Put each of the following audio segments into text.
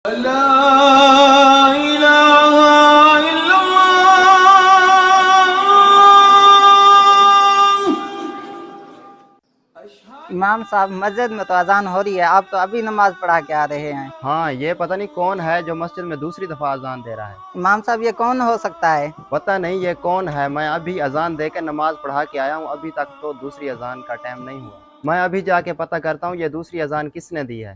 امام صاحب مسجد میں تو اذان ہو رہی ہے، آپ تو ابھی نماز پڑھا کے آ رہے ہیں۔ ہاں، یہ پتہ نہیں کون ہے جو مسجد میں دوسری دفعہ اذان دے رہا ہے۔ امام صاحب یہ کون ہو سکتا ہے؟ پتہ نہیں یہ کون ہے، میں ابھی اذان دے کے نماز پڑھا کے آیا ہوں، ابھی تک تو دوسری اذان کا ٹائم نہیں ہوا۔ میں ابھی جا کے پتہ کرتا ہوں یہ دوسری اذان کس نے دی ہے۔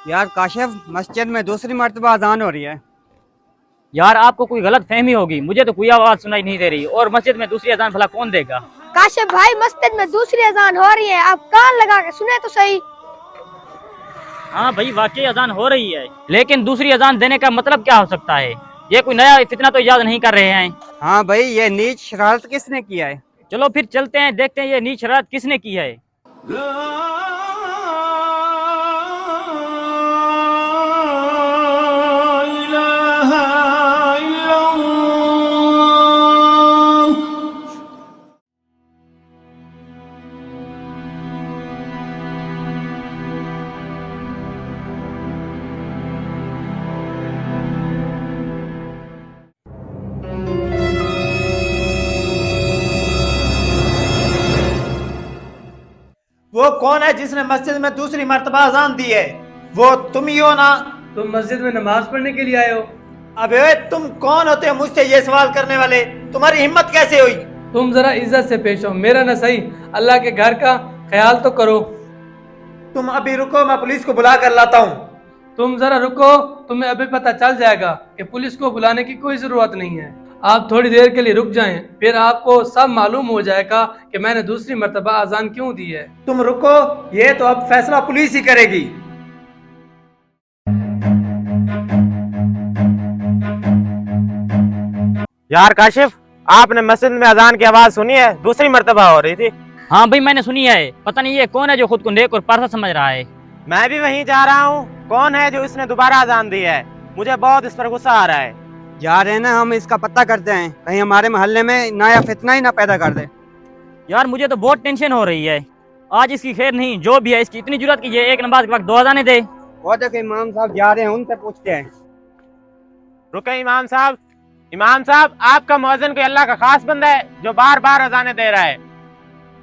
یار کاشف، مسجد میں دوسری مرتبہ اذان ہو رہی ہے۔ یار آپ کو کوئی غلط فہمی ہوگی، مجھے تو کوئی آواز سنائی نہیں دے رہی، اور مسجد میں دوسری اذان بھلا کون دے گا؟ کاشف بھائی، مسجد میں دوسری اذان ہو رہی ہے، آپ کان لگا کے سنیں تو صحیح۔ ہاں بھائی، واقعی اذان ہو رہی ہے، لیکن دوسری اذان دینے کا مطلب کیا ہو سکتا ہے؟ یہ کوئی نیا فتنہ تو ایجاد نہیں کر رہے ہیں؟ ہاں بھائی، یہ نیچ شرارت کس نے کیا ہے؟ چلو پھر چلتے ہیں، دیکھتے ہیں یہ نیچ شرارت کس نے کی ہے۔ وہ کون ہے جس نے مسجد میں دوسری مرتبہ اذان دی ہے؟ وہ تم ہی ہو نا؟ تم مسجد میں نماز پڑھنے کے لیے آئے ہو؟ ابے تم کون ہوتے ہو مجھ سے یہ سوال کرنے والے؟ تمہاری ہمت کیسے ہوئی؟ تم ذرا عزت سے پیش ہو، میرا نہ صحیح اللہ کے گھر کا خیال تو کرو۔ تم ابھی رکو، میں پولیس کو بلا کر لاتا ہوں۔ تم ذرا رکو، تمہیں ابھی پتہ چل جائے گا کہ پولیس کو بلانے کی کوئی ضرورت نہیں ہے۔ آپ تھوڑی دیر کے لیے رک جائیں، پھر آپ کو سب معلوم ہو جائے گا کہ میں نے دوسری مرتبہ اذان کیوں دی ہے۔ تم رکو، یہ تو اب فیصلہ پولیس ہی کرے گی۔ یار کاشف، آپ نے مسجد میں اذان کی آواز سنی ہے؟ دوسری مرتبہ ہو رہی تھی۔ ہاں بھائی میں نے سنی ہے، پتہ نہیں یہ کون ہے جو خود کو نیک اور پارسا سمجھ رہا ہے۔ میں بھی وہیں جا رہا ہوں، کون ہے جو اس نے دوبارہ اذان دی ہے؟ مجھے بہت اس پر غصہ آ رہا ہے۔ جا رہے ہیں نا ہم اس کا پتہ کرتے ہیں، کہیں ہمارے محلے میں نیا فتنہ ہی نہ پیدا کر دے۔ یار مجھے تو بہت ٹینشن ہو رہی ہے، آج اس کی خیر نہیں، جو بھی ہے اس کی اتنی جرات کہ یہ ایک نماز کے وقت دو اذانیں دے۔ وہ دیکھیں امام صاحب جا رہے ہیں، ان سے پوچھتے ہیں۔ رکے امام صاحب، امام صاحب آپ کا مؤذن کوئی اللہ کا خاص بندہ ہے جو بار بار اذانیں دے رہا ہے؟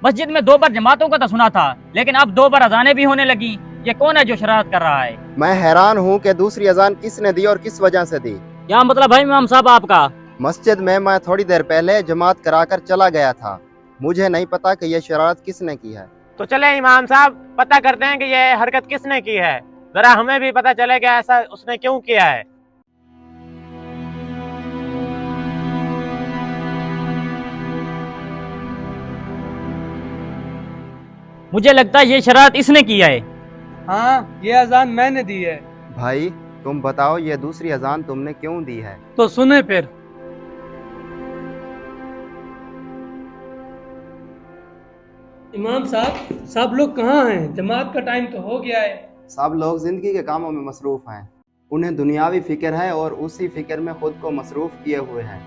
مسجد میں 2 بار جماعتوں کا تو سنا تھا، لیکن اب 2 بار اذانیں بھی ہونے لگی، یہ کون ہے جو شرارت کر رہا ہے؟ میں حیران ہوں کہ دوسری اذان کس نے دی اور کس وجہ سے دی۔ کیا مطلب ہے امام صاحب آپ کا؟ مسجد میں تھوڑی دیر پہلے جماعت کرا کر چلا گیا تھا، مجھے نہیں پتا کہ یہ شرارت کس نے کی ہے۔ تو چلے امام صاحب پتہ کرتے ہیں کہ یہ حرکت کس نے کی ہے، ذرا ہمیں بھی پتہ چلے کہ ایسا اس نے کیوں کیا ہے۔ مجھے لگتا ہے یہ شرارت اس نے کیا ہے۔ ہاں، یہ اذان میں نے دی ہے۔ بھائی تم بتاؤ یہ دوسری اذان تم نے کیوں دی ہے؟ تو سنیں پھر۔ امام صاحب، سب لوگ کہاں ہیں؟ جماعت کا ٹائم تو ہو گیا ہے۔ سب لوگ زندگی کے کاموں میں مصروف ہیں، انہیں دنیاوی فکر ہے اور اسی فکر میں خود کو مصروف کیے ہوئے ہیں۔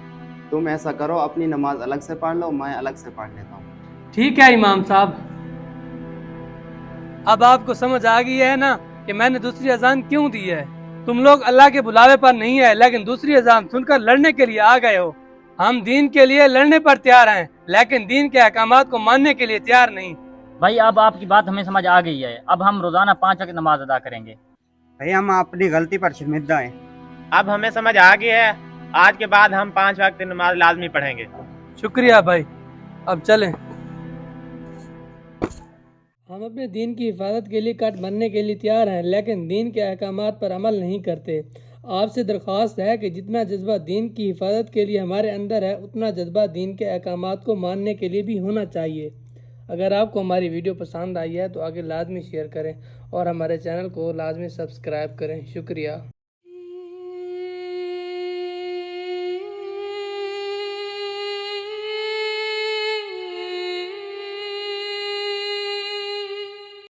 تم ایسا کرو، اپنی نماز الگ سے پڑھ لو، میں الگ سے پڑھ لیتا ہوں۔ ٹھیک ہے امام صاحب، اب آپ کو سمجھ آ گئی ہے نا کہ میں نے دوسری اذان کیوں دی ہے؟ تم لوگ اللہ کے بلاوے پر نہیں ہے، لیکن دوسری اذان سن کر لڑنے کے لیے آ گئے ہو۔ ہم دین کے لیے لڑنے پر تیار ہیں، لیکن دین کے احکامات کو ماننے کے لیے تیار نہیں۔ بھائی اب آپ کی بات ہمیں سمجھ آ گئی ہے، اب ہم روزانہ 5 وقت نماز ادا کریں گے۔ بھائی ہم اپنی غلطی پر شرمندہ ہیں۔ اب ہمیں سمجھ آ گئی ہے، آج کے بعد ہم 5 وقت نماز لازمی پڑھیں گے۔ شکریہ بھائی، اب چلیں۔ ہم اپنے دین کی حفاظت کے لیے کٹ بننے کے لیے تیار ہیں، لیکن دین کے احکامات پر عمل نہیں کرتے۔ آپ سے درخواست ہے کہ جتنا جذبہ دین کی حفاظت کے لیے ہمارے اندر ہے، اتنا جذبہ دین کے احکامات کو ماننے کے لیے بھی ہونا چاہیے۔ اگر آپ کو ہماری ویڈیو پسند آئی ہے تو آگے لازمی شیئر کریں اور ہمارے چینل کو لازمی سبسکرائب کریں۔ شکریہ۔